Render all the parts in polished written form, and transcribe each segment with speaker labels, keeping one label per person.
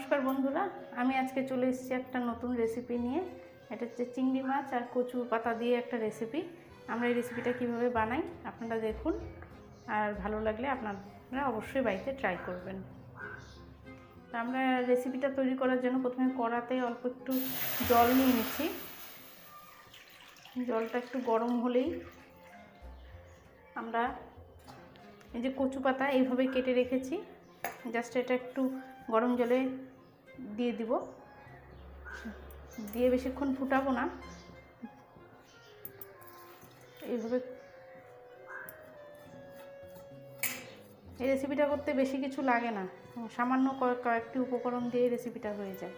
Speaker 1: নমস্কার বন্ধুরা, আমি আজকে চলে এসেছি একটা নতুন রেসিপি নিয়ে। এটা হচ্ছে চিংড়ি মাছ আর কচু পাতা দিয়ে একটা রেসিপি। আমরা এই রেসিপিটা কিভাবে বানাই আপনারা দেখুন, আর ভালো লাগলে আপনারা অবশ্যই বাড়িতে ট্রাই করবেন। তো আমরা রেসিপিটা তৈরি করার জন্য প্রথমে কড়াতে অল্প একটু জল নিয়ে নিচ্ছি। জলটা একটু গরম হলেই আমরা এই যে কচু পাতা এইভাবে কেটে রেখেছি, জাস্ট এটা একটু গরম জলে দিয়ে দিব। দিয়ে বেশিক্ষণ ফুটাবো না, এইভাবে। এই রেসিপিটা করতে বেশি কিছু লাগে না, সামান্য কয়েকটি উপকরণ দিয়ে রেসিপিটা হয়ে যায়।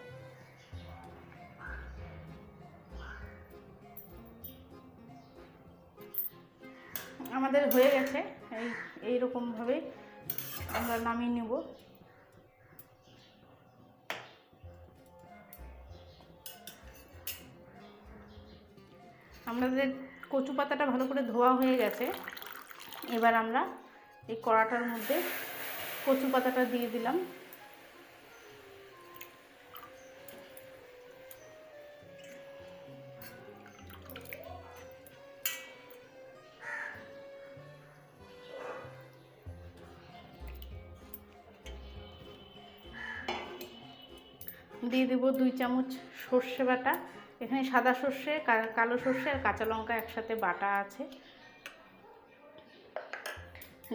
Speaker 1: আমাদের হয়ে গেছে, এইরকমভাবে আমরা নামিয়ে নেব। আমাদের কচু পাতাটা ভালো করে ধোয়া হয়ে গেছে। এবার আমরা এই কড়াটার মধ্যে কচু পাতাটা দিয়ে দিলাম। দিয়ে দেবো 2 চামচ সর্ষে বাটা। এখানে সাদা সর্ষে, কালো সর্ষে আর কাঁচা লঙ্কা একসাথে বাটা আছে।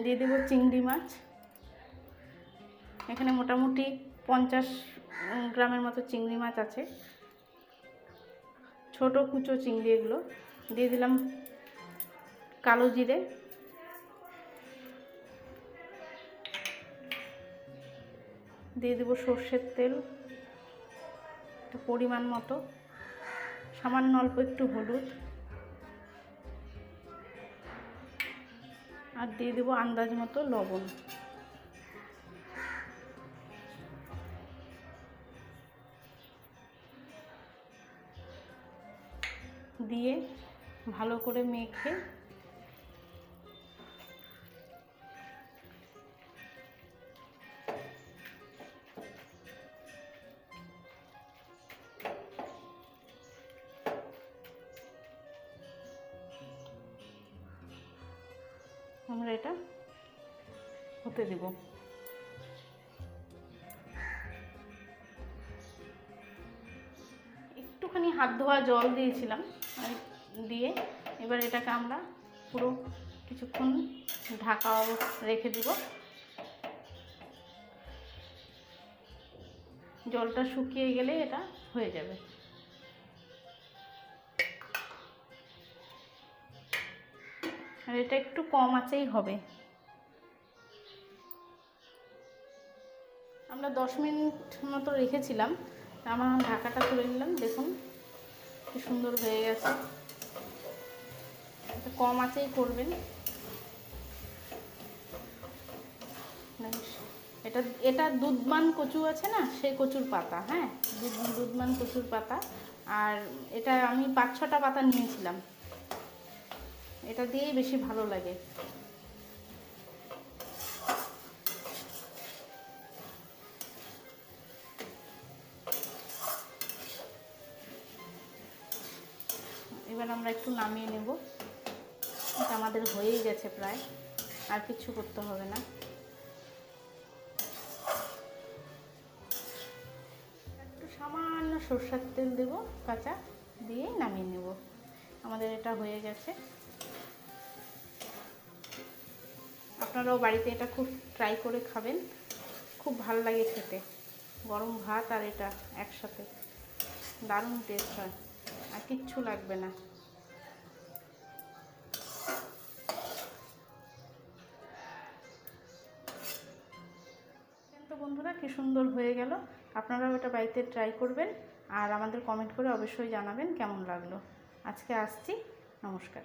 Speaker 1: দিয়ে দেবো চিংড়ি মাছ। এখানে মোটামুটি 50 গ্রামের মতো চিংড়ি মাছ আছে, ছোট কুচো চিংড়ি এগুলো। দিয়ে দিলাম কালো জিরে, দিয়ে দেবো সর্ষের তেল পরিমাণ মতো, সামান্য অল্প একটু হলুদ, আর দিয়ে দেবো আন্দাজ মতো লবণ। দিয়ে ভালো করে মেখে আমরা এটা হতে দেব। একটুখানি হাত ধোয়া জল দিয়েছিলাম, দিয়ে এবার এটাকে আমরা পুরো কিছুক্ষণ ঢাকা রেখে দেব। জলটা শুকিয়ে গেলে এটা হয়ে যাবে। আর এটা একটু কম আঁচেই হবে। আমরা 10 মিনিট মতো রেখেছিলাম, আমরা ঢাকাটা তুলে নিলাম। দেখুন কি সুন্দর হয়ে গেছে। এটা কম আঁচেই করবেন। এটা দুধমান কচু আছে না, সেই কচুর পাতা। হ্যাঁ, দুধমান কচুর পাতা। আর এটা আমি 5-6টা পাতা নিয়েছিলাম, এটা দিয়েই বেশি ভালো লাগে। এবার আমরা একটু নামিয়ে নেব। এটা আমাদের হয়েই গেছে প্রায়, আর কিছু করতে হবে না। একটু সামান্য সরষের তেল দেব কাঁচা, দিয়ে নামিয়ে নেব। আমাদের এটা হয়ে গেছে। আপনারাও বাড়িতে এটা খুব ট্রাই করে খাবেন, খুব ভালো লাগে খেতে। গরম ভাত আর এটা একসাথে দারুণ টেস্ট হয়, আর কিচ্ছু লাগবে না। তো বন্ধুরা, কি সুন্দর হয়ে গেল। আপনারাও এটা বাড়িতে ট্রাই করবেন, আর আমাদের কমেন্ট করে অবশ্যই জানাবেন কেমন লাগলো। আজকে আসছি, নমস্কার।